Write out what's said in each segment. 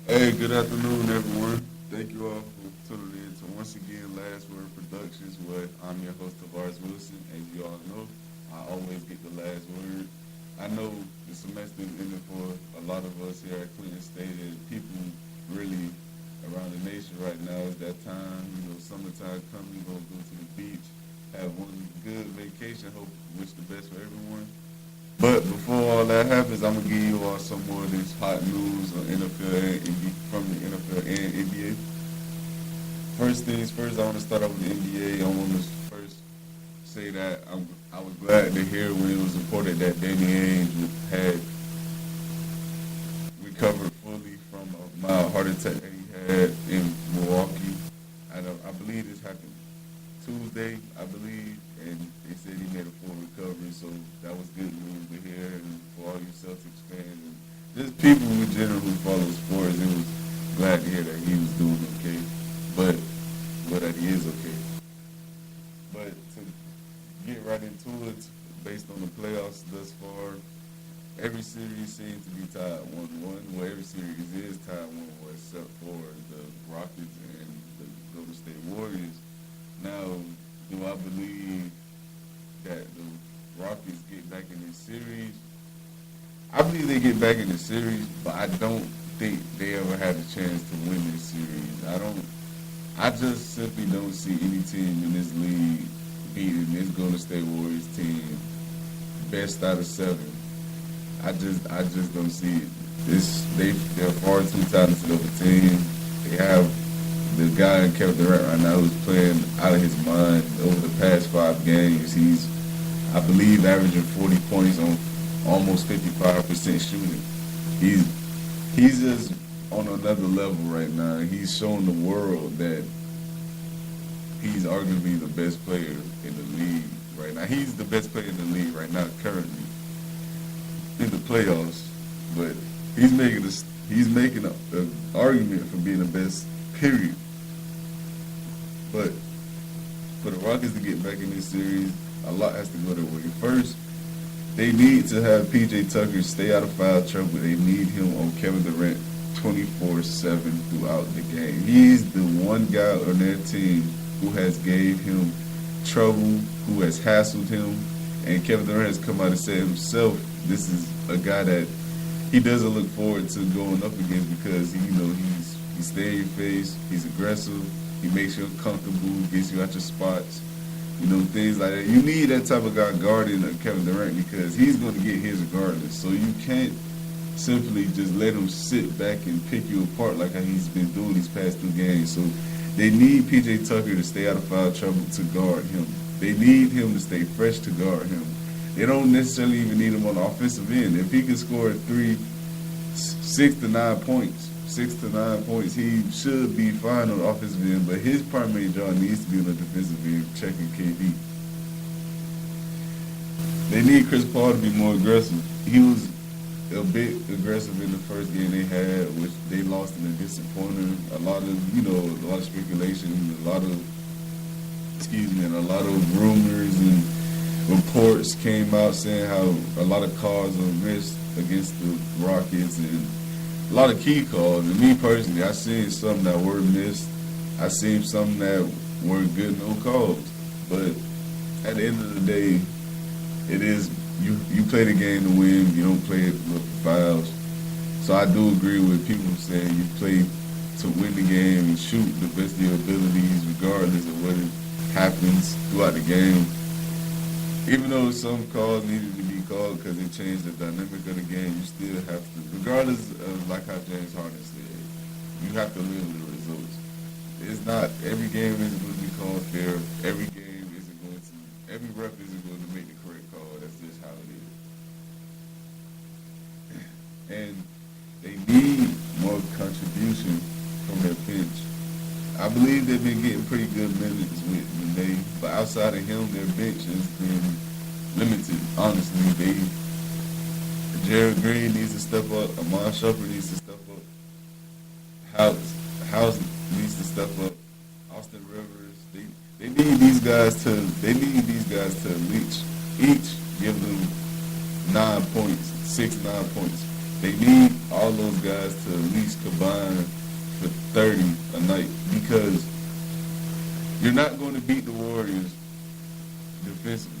Hey, good afternoon, everyone. Thank you all for tuning in to once again Last Word Productions. Where I'm your host, Tavares Wilson. As you all know, I always get the last word. I know the semester is ending for a lot of us here at Clinton State, and people really around the nation right now. It's that time, summertime coming. We're gonna go to the beach, have one good vacation. Hope wish the best for everyone. But before all that happens, I'm gonna give you all some more of this hot news on NFL and from the NFL and NBA. First things first, I want to start off with the NBA. I want to first say that I was glad to hear when it was reported that Danny Ainge had recovered fully from a mild heart attack that he had in Milwaukee. I believe this happened Tuesday, I believe, and they said he made a full recovery, so that was good news to hear. And for all you Celtics fans and just people in general who follow sports, it was glad to hear that he was doing okay, but that he is okay. But to get right into it, based on the playoffs thus far, every series seems to be tied 1-1. Well, every series is tied 1-1 except for the Rockets and the Golden State Warriors. Now, do I believe that the Rockets get back in this series? I believe they get back in the series, but I don't think they ever had a chance to win this series. I just simply don't see any team in this league beating this Golden State Warriors team best out of seven. I just don't see it. They're far too talented of a team. They have the guy in Kevin Durant right now who's playing out of his mind over the past 5 games. He's, I believe, averaging 40 points on almost 55% shooting. He's he's just on another level right now. He's showing the world that he's arguably the best player in the league right now. He's the best player in the league right now currently in the playoffs, but he's making a argument for being the best. Period. But for the Rockets to get back in this series, a lot has to go their way. First, they need to have PJ Tucker stay out of foul trouble. They need him on Kevin Durant 24/7 throughout the game. He's the one guy on their team who has gave him trouble, who has hassled him, and Kevin Durant has come out and said himself, this is a guy that he doesn't look forward to going up against because he stays in your face, he's aggressive, he makes you uncomfortable, gets you out your spots, things like that. You need that type of guy guarding Kevin Durant because he's going to get his regardless. So you can't simply just let him sit back and pick you apart like how he's been doing these past 2 games. So they need PJ Tucker to stay out of foul trouble to guard him. They need him to stay fresh to guard him. They don't necessarily even need him on the offensive end. If he can score 6 to 9 points, he should be fine on the offensive end. But his primary job needs to be on the defensive end, checking KD. They need Chris Paul to be more aggressive. He was a bit aggressive in the first game they had, which they lost in a disappointer. A lot of speculation, and a lot of rumors and reports came out saying how a lot of calls were missed against the Rockets and a lot of key calls. And me personally, I seen some that were missed. I seen some that were good no calls. But at the end of the day, it is you play the game to win. You don't play it with fouls. So I do agree with people saying you play to win the game and shoot the best of your abilities, regardless of what happens throughout the game. Even though some calls needed to be called because it changed the dynamic of the game, you still have to, regardless of like how James Harden said, you have to live with the results. It's not every game isn't going to be called fair. Every ref isn't going to make the correct call. That's just how it is. And they need more contribution from their bench. I believe they've been getting pretty good minutes with Renee, but outside of him, their bench has been limited. Honestly, Jared Green needs to step up. Amon Shumpert needs to step up. House needs to step up. Austin Rivers. They need these guys to each give them 9 points, 6, 9 points. They need all those guys to at least least combined for 30 a night because you're not going to beat the Warriors defensively.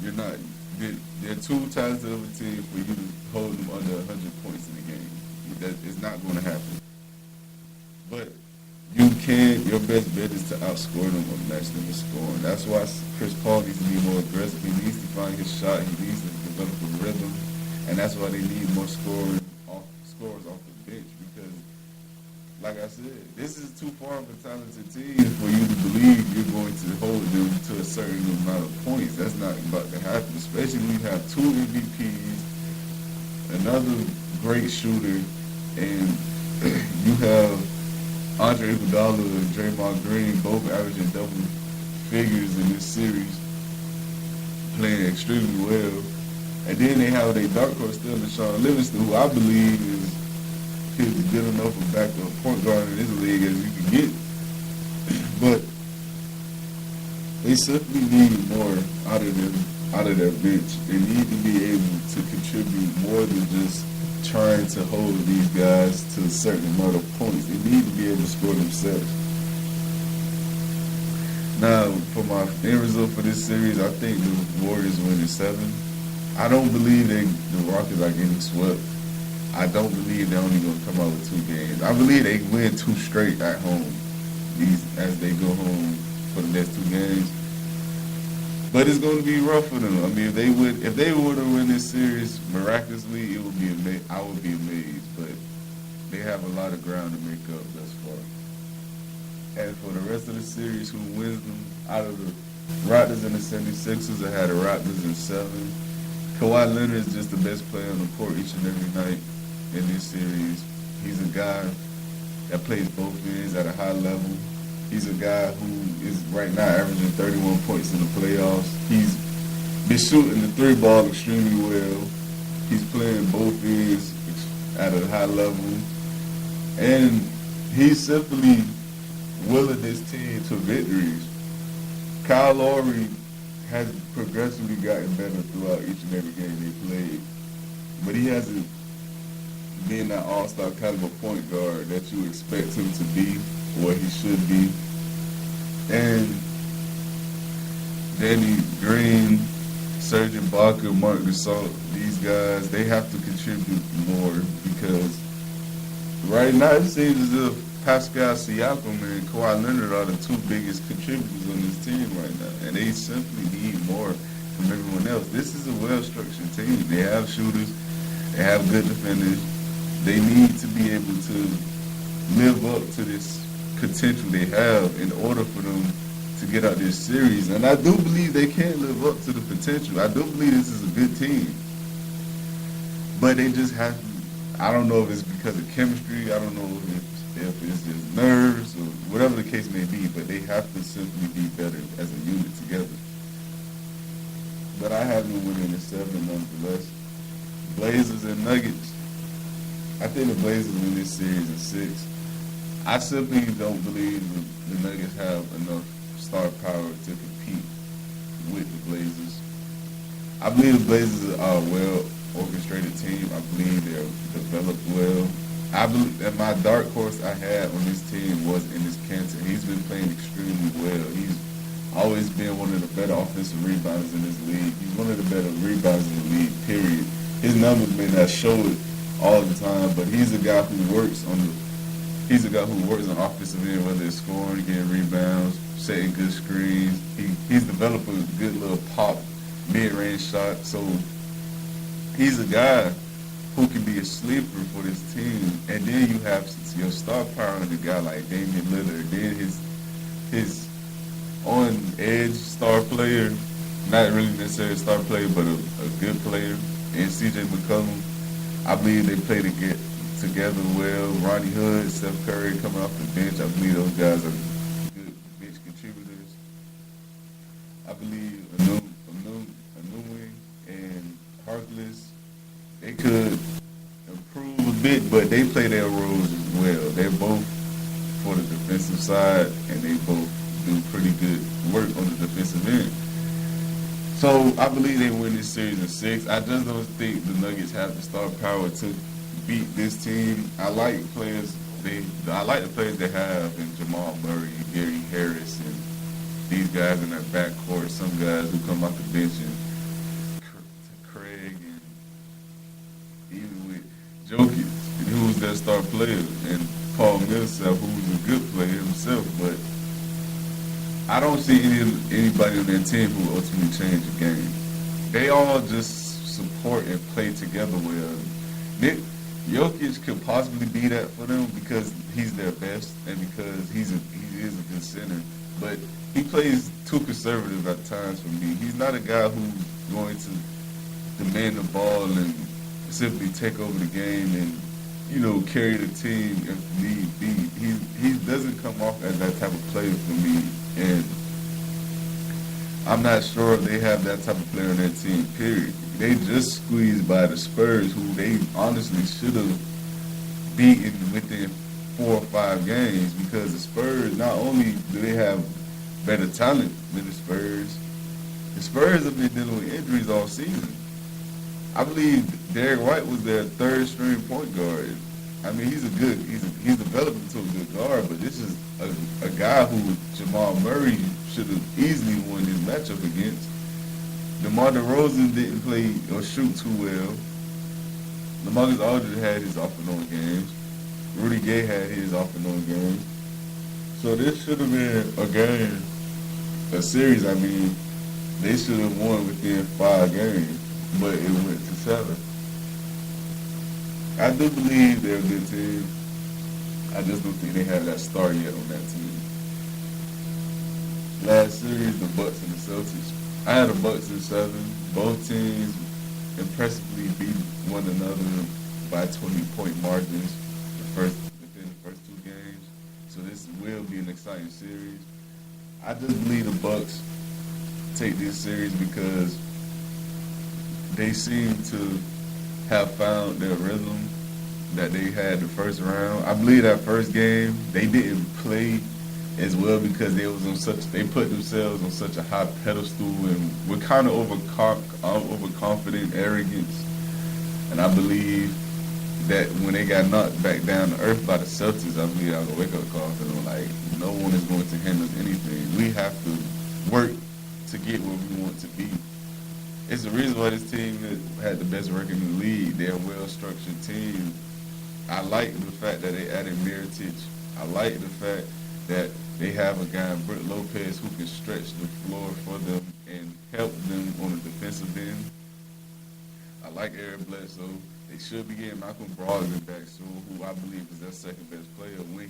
You're not. They're too talented of a team for you to hold them under 100 points in the game. That is not going to happen. But you can. Your best bet is to outscore them or match them in scoring. That's why Chris Paul needs to be more aggressive. He needs to find his shot. He needs to develop a rhythm, and that's why they need more scores off the bench because, like I said, this is too far of a talented team for you to believe you're going to hold them to a certain amount of points. That's not about to happen, especially when you have two MVPs, another great shooter, and you have Andre Iguodala and Draymond Green both averaging double figures in this series, playing extremely well. And then they have their dark horse still in Sean Livingston, who I believe is good enough of backup point guard in this league as you can get. But they simply need more out of their bench. They need to be able to contribute more than just trying to hold these guys to a certain amount of points. They need to be able to score themselves. Now, for my end result for this series, I think the Warriors win in 7. I don't believe the Rockets are getting swept. I don't believe they're only going to come out with 2 games. I believe they win 2 straight at home as they go home for the next 2 games. But it's going to be rough for them. I mean, if they were to win this series miraculously, I would be amazed. But they have a lot of ground to make up thus far. And for the rest of the series, who wins them out of the Raptors and the 76ers, I had the Raptors in 7. Kawhi Leonard is just the best player on the court each and every night in this series. He's a guy that plays both ends at a high level. He's a guy who is right now averaging 31 points in the playoffs. He's been shooting the 3 ball extremely well. He's playing both ends at a high level. And he's simply willing his team to victories. Kyle Lowry has progressively gotten better throughout each and every game they played. But he hasn't been that all-star caliber point guard that you expect him to be, or he should be. And Danny Green, Serge Ibaka, Marc Gasol, these guys, they have to contribute more because right now it seems as if Pascal Siakam and Kawhi Leonard are the 2 biggest contributors on this team right now, and they simply need more from everyone else. This is a well-structured team. They have shooters. They have good defenders. They need to be able to live up to this potential they have in order for them to get out this series. And I do believe they can live up to the potential. I do believe this is a good team. But they just have to, I don't know if it's because of chemistry. I don't know if it's just nerves or whatever the case may be, but they have to simply be better as a unit together. But I have them winning in 7 nonetheless. Blazers and Nuggets. I think the Blazers win this series in 6. I simply don't believe the Nuggets have enough star power to compete with the Blazers. I believe the Blazers are a well-orchestrated team. I believe they're developed well. I believe that my dark horse I had on this team was Enes Kanter. He's been playing extremely well. He's always been one of the better offensive rebounders in this league. He's one of the better rebounders in the league, period. His numbers may not show it all the time, but he's a guy who works on offensive end, whether it's scoring, getting rebounds, setting good screens. He's developed a good little pop mid-range shot. So he's a guy who can be a sleeper for this team. And then you have your star power in a guy like Damian Lillard. Then his on-edge star player, not really necessarily a star player, but a good player, and C.J. McCollum. I believe they play together well. Ronnie Hood, Steph Curry coming off the bench. I believe those guys are good bench contributors. I believe Anunui and Harkless, they could improve a bit, but they play their roles as well. They're both for the defensive side, and they both do pretty good work on the defensive end. So I believe they win this series in 6. I just don't think the Nuggets have the star power to beat this team. I like players. I like the players they have in Jamal Murray and Gary Harris and these guys in that backcourt. Some guys who come off the bench and Craig and even with Jokic, who was their star player, and Paul Millsap, who was a good player himself. But I don't see anybody on that team who ultimately change the game. They all just support and play together well. Nick Jokic could possibly be that for them because he's their best and because he is a good center. But he plays too conservative at times for me. He's not a guy who's going to demand the ball and simply take over the game and carry the team if need be. He doesn't come off as that type of player for me, and I'm not sure if they have that type of player on their team. Period. They just squeezed by the Spurs, who they honestly should have beaten within 4 or 5 games because the Spurs, not only do they have better talent than the Spurs have been dealing with injuries all season. I believe Derek White was their third string point guard. I mean, he's developed into a good guard, but this is a guy who Jamal Murray should have easily won his matchup against. DeMar DeRozan didn't play or shoot too well. LaMarcus Aldridge had his off and on games. Rudy Gay had his off and on games. So this should have been a series. I mean, they should have won within 5 games, but it went to 7. I do believe they're a good team. I just don't think they have that star yet on that team. Last series, the Bucks and the Celtics. I had the Bucks in 7. Both teams impressively beat one another by 20-point margins within the first 2 games. So this will be an exciting series. I just believe the Bucks take this series because they seem to have found their rhythm that they had the first round. I believe that first game they didn't play as well because they put themselves on such a high pedestal and were kind of overconfident, arrogance. And I believe that when they got knocked back down to earth by the Celtics, I believe I was a wake-up call for them. Like, no one is going to hand us anything. We have to work to get where we want to be. It's the reason why this team had the best record in the league. They're a well-structured team. I like the fact that they added Mirotic. I like the fact that they have a guy, Brook Lopez, who can stretch the floor for them and help them on the defensive end. I like Eric Bledsoe. They should be getting Malcolm Brogdon back soon, who I believe is their second best player when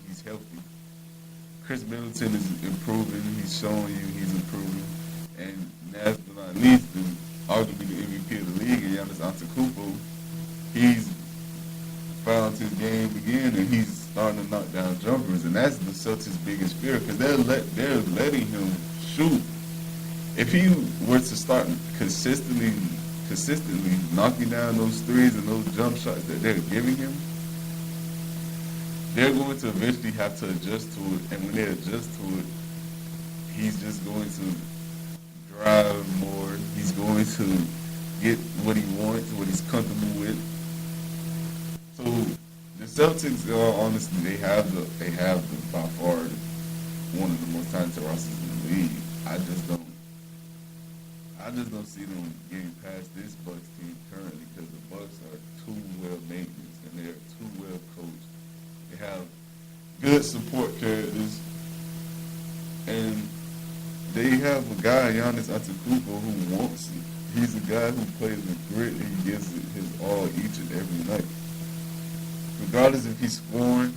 he's healthy. Chris Middleton is improving. He's showing you he's improving. And last but not least, arguably the MVP of the league, Giannis Antetokounmpo, he's found his game again, and he's starting to knock down jumpers, and that's the Celtics' biggest fear because they're letting him shoot. If he were to start consistently knocking down those threes and those jump shots that they're giving him, they're going to eventually have to adjust to it, and when they adjust to it, he's just going to drive more. He's going to get what he wants, what he's comfortable with. So the Celtics, honestly, they have by far one of the most talented rosters in the league. I just don't see them getting past this Bucks team currently because the Bucks are too well maintenance and they're too well coached. They have good support characters, and they have a guy, Giannis Antetokounmpo, who wants it. He's a guy who plays with grit and he gives it his all each and every night. Regardless if he's scoring,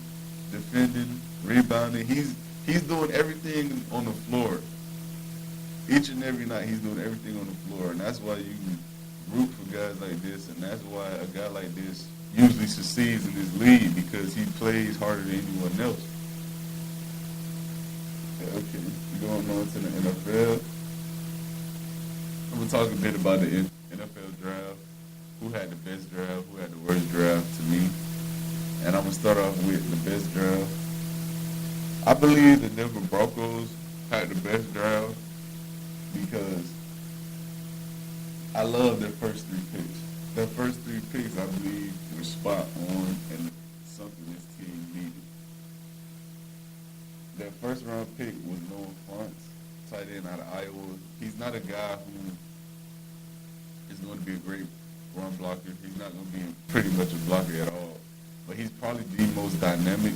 defending, rebounding, he's doing everything on the floor. Each and every night he's doing everything on the floor, and that's why you root for guys like this, and that's why a guy like this usually succeeds in this league because he plays harder than anyone else. Okay, going on to the NFL. I'm going to talk a bit about the NFL draft. Who had the best draft? Who had the worst draft to me? And I'm going to start off with the best draft. I believe the Denver Broncos had the best draft because I love their first 3 picks. The first three picks, I believe, were spot on and something this team needed. That first round pick was Noah Font, tight end out of Iowa. He's not a guy who is going to be a great run blocker. He's not going to be pretty much a blocker at all. But he's probably the most dynamic,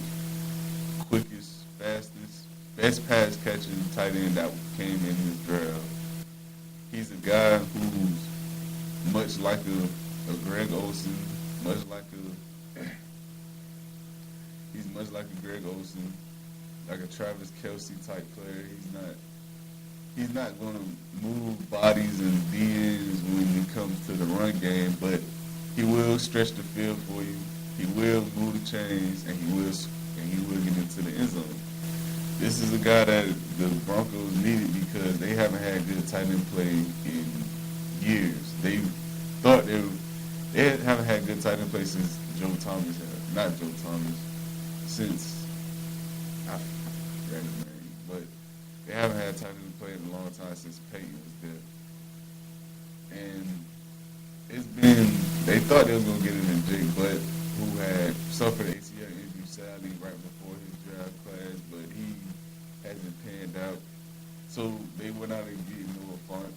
quickest, fastest, best pass catching tight end that came in this draft. He's a guy who's much like a Greg Olsen, much like he's much like a Greg Olsen, like a Travis Kelsey type player. He's not going to move bodies and DNs when it comes to the run game, but he will stretch the field for you. He will move the chains, and he will get into the end zone. This is a guy that the Broncos needed because they haven't had good tight end play in years. They thought they haven't had good tight end play since Joe Thomas had. Not Joe Thomas, since I forgot his name, but they haven't had tight end play in a long time since Peyton was there. And it's been, they thought they was going to get it in Jake Butt, who had suffered ACL injury sadly right before his draft class, but he hasn't panned out. So they went out and get Noah Font.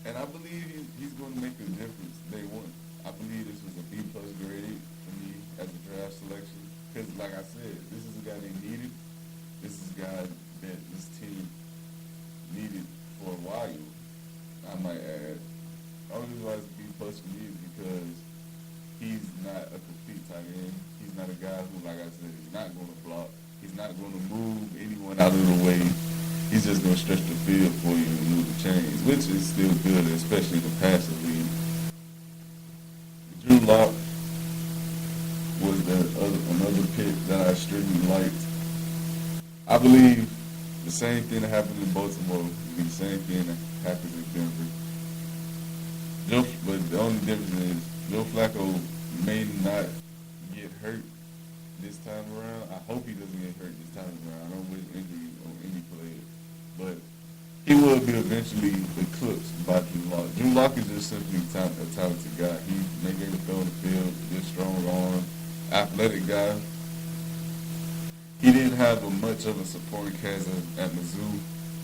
And I believe he's going to make a difference day one. I believe this was a B plus grade for me as a draft selection. Because like I said, this is a guy they needed. This is a guy that this team needed for a while. I might add. The only reason why it's a B plus for me is because he's not a complete tight end. He's not a guy who, like I said, is not going to block. He's not going to move anyone out of the way. He's just going to stretch the field for you and move the chains, which is still good, especially in the passing league. Drew Lock was another pick that I extremely liked. I believe the same thing that happened in Baltimore will be the same thing that happens in Denver. But the only difference is Joe Flacco may not get hurt this time around. I hope he doesn't get hurt this time around. I don't wish injury on any player. But he will be eventually eclipsed by Drew Lock. Drew Lock is just simply a talented guy. He may be able to throw in the field, good strong arm, athletic guy. He didn't have much of a supporting cast at Mizzou,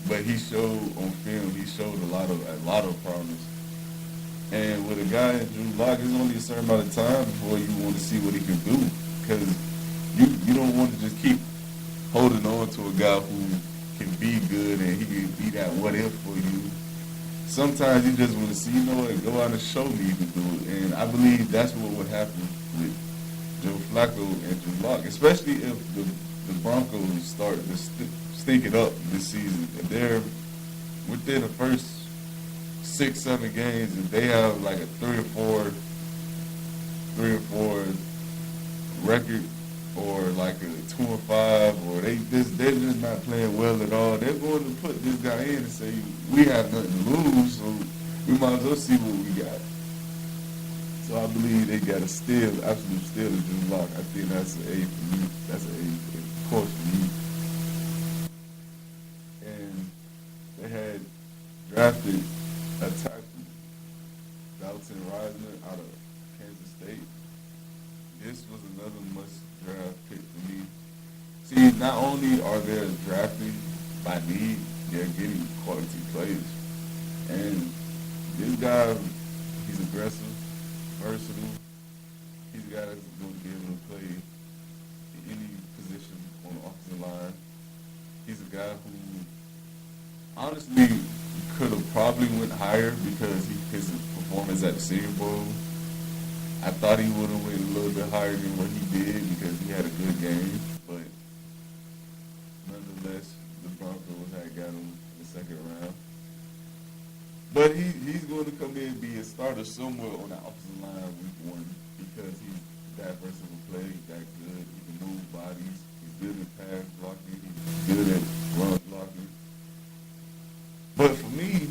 but he showed on film. He showed a lot of promise. And with a guy in Drew Lock, it's only a certain amount of time before you want to see what he can do, because you don't want to just keep holding on to a guy who can be good and he can be that what if for you. Sometimes you just want to see, you know what, go out and show me you can do it. And I believe that's what would happen with Joe Flacco and Drew Lock, especially if the Broncos start to stink it up this season. If they're within the first 6-7 games, if they have like a 3 or 4 record, or like a 2-5, or they're just not playing well at all, they're going to put this guy in and say, we have nothing to lose, so we might as well see what we got. So I believe they got absolute steal of Drew Lock. I think that's an A for me. That's an A, of course, for me. And they had drafted a tackle, Dalton Reisner, out of Kansas State. This was another must-draft pick for me. See, not only are they drafting by need, they're getting quality players. And this guy, he's aggressive, versatile. He's a guy that's going to be able to play in any position on the offensive line. He's a guy who honestly could have probably went higher because his performance at the Senior Bowl. I thought he would have went a little bit higher than what he did because he had a good game, but nonetheless, the Broncos had got him in the second round. But he's going to come in and be a starter somewhere on the offensive line week one because he's that versatile play, that good. He can move bodies. He's good at pass blocking. He's good at run blocking. But for me,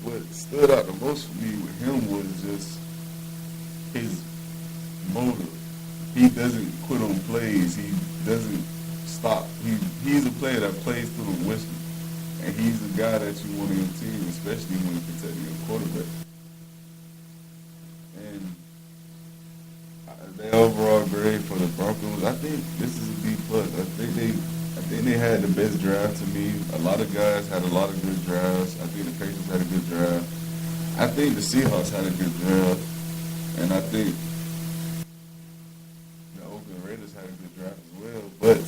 what stood out the most for me with him was just his motive. He doesn't quit on plays. He doesn't stop. He's a player that plays through the whistle. And he's a guy that you want on your team, especially when you're protecting your quarterback. their overall grade for the Broncos, I think this is a B plus. I think they had the best draft to me. A lot of guys had a lot of good drafts. I think the Patriots had a good draft. I think the Seahawks had a good draft, and I think the Oakland Raiders had a good draft as well. But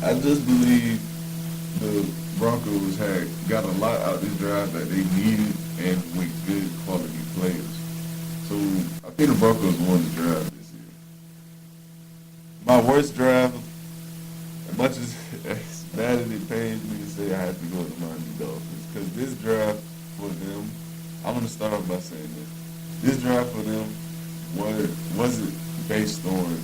I just believe the Broncos had got a lot out this draft that they needed and with good quality players. So I think the Broncos won the draft this year. My worst draft, as much as bad as it pains me to say, I have to go with the Miami Dolphins because this draft for them, I'm gonna start off by saying this. This draft for them wasn't based on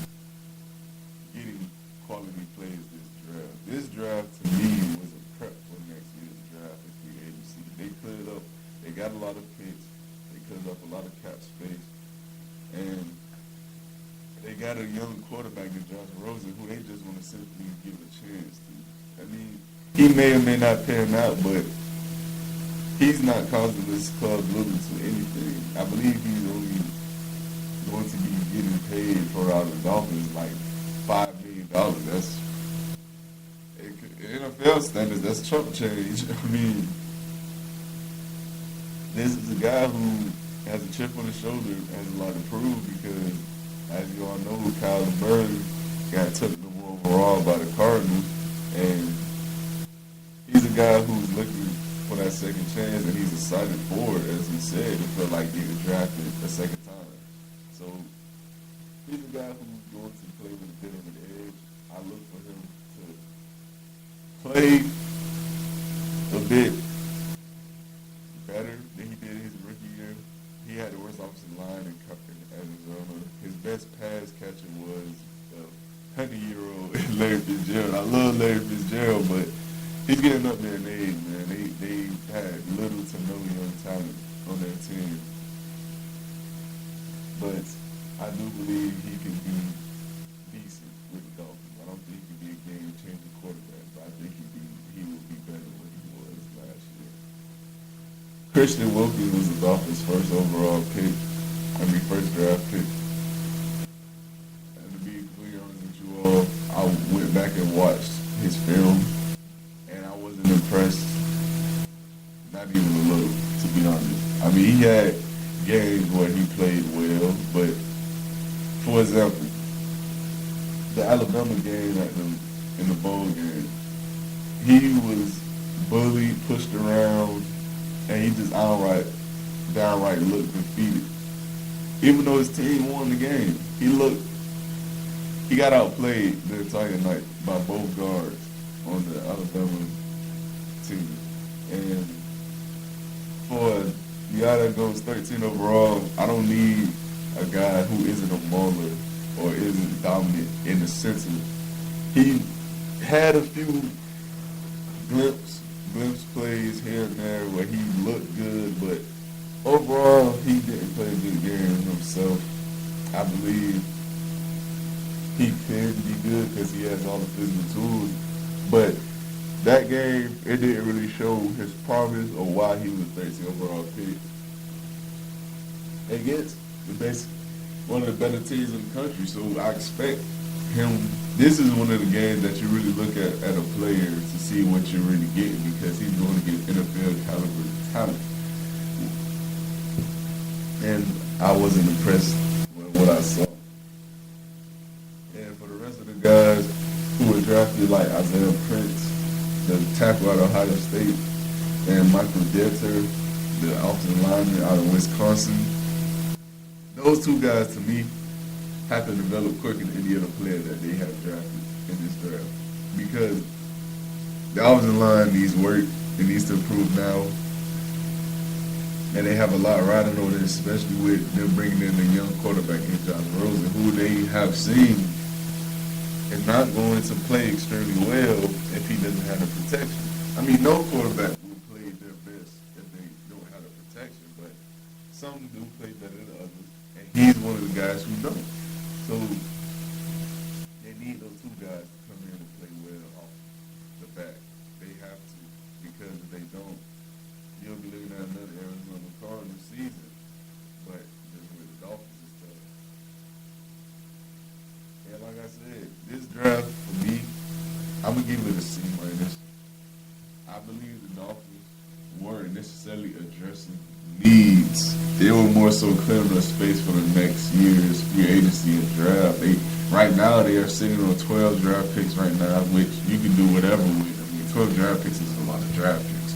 getting quality players this draft. This draft to me was a prep for next year's draft in free agency. They cleared up. They got a lot of picks. They cleared up a lot of cap space, and they got a young quarterback in Josh Rosen who they just want to simply give a chance to. I mean, he may or may not pan out, but he's not causing this club losing to anything. I believe he's only going to be getting paid for out of the Dolphins like $5 million. That's in NFL standards. That's chump change. I mean, this is a guy who has a chip on his shoulder, has a lot to prove because, as you all know, Kyle Murray got took number overall by the Cardinals, and he's a guy who's looking for that second chance, and he's excited for it, as he said, to feel like getting drafted a second time. So he's a guy who's going to play with a bit of an edge. I look for him to play a bit better than he did his rookie year. He had the worst offensive line in Arizona. His best pass catcher was 100-year-old Larry Fitzgerald. I love Larry Fitzgerald, but he's getting up there in age, man. They had little to no young talent on their team. But I do believe he can be decent with the Dolphins. I don't think he can be a game-changing quarterback, but I think he will be better than he was last year. Christian Wilkins was the Dolphins' first overall pick. First draft pick. And to be completely honest with you all, I went back and watched his film, and I wasn't impressed, not even a little, to be honest. I mean, he had games where he played well, but for example, the Alabama game in the bowl game, he was bullied, pushed around, and he just downright looked defeated. Even though his team won the game, he got outplayed the entire night by both guards on the Alabama team. And for the guy that goes 13 overall, I don't need a guy who isn't a mauler or isn't dominant in the sense of he had a few glimpse plays here and there where he looked good, but overall he didn't play a good game himself. I believe he could be good because he has all the physical tools, but that game, it didn't really show his promise or why he was 13 overall pick against one of the better teams in the country. So I expect him. This is one of the games that you really look at a player to see what you're really getting because he's going to get NFL caliber talent. And I wasn't impressed with what I saw. And for the rest of the guys who were drafted, like Isaiah Prince, the tackle out of Ohio State, and Michael Dieter, the offensive lineman out of Wisconsin. Those two guys, to me, have to develop quicker than any other player that they have drafted in this draft. Because the offensive line needs work. It needs to improve now. And they have a lot riding on it, especially with them bringing in the young quarterback in Josh Rosen, who they have seen is not going to play extremely well if he doesn't have the protection. I mean, no quarterback will play their best if they don't have the protection, but some do play better than others, and he's one of the guys who don't. So they need those two guys to come in and play well off the bat. They have to, because if they don't, you'll be looking at another Arizona Cardinals season, but just with the Dolphins, it's tough. said, this draft for me, I'm gonna give it a C minus. I believe the Dolphins weren't necessarily addressing needs. They were more so clearing a space for the next year's free agency and draft. Right now they are sitting on 12 draft picks right now, which you can do whatever with. I mean, 12 draft picks is a lot of draft picks.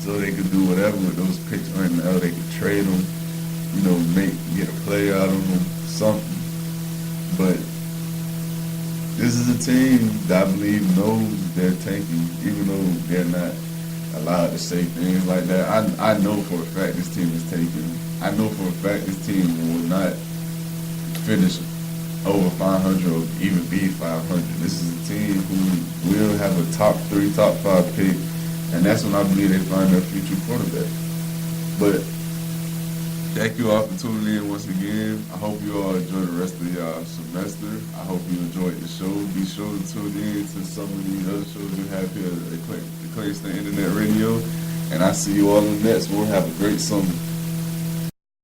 So they could do whatever with those picks right now. They could trade them, get a play out of them, something. But this is a team that I believe knows they're tanking, even though they're not allowed to say things like that. I know for a fact this team is tanking. I know for a fact this team will not finish over 500 or even be 500. This is a team who will have a top 3, top 5 pick, and that's when I believe they find their future quarterback. But thank you all for tuning in once again. I hope you all enjoy the rest of your semester. I hope you enjoyed the show. Be sure to tune in to some of these other shows we have here at the Clay State Internet Radio. And I see you all in the next one. Have a great summer.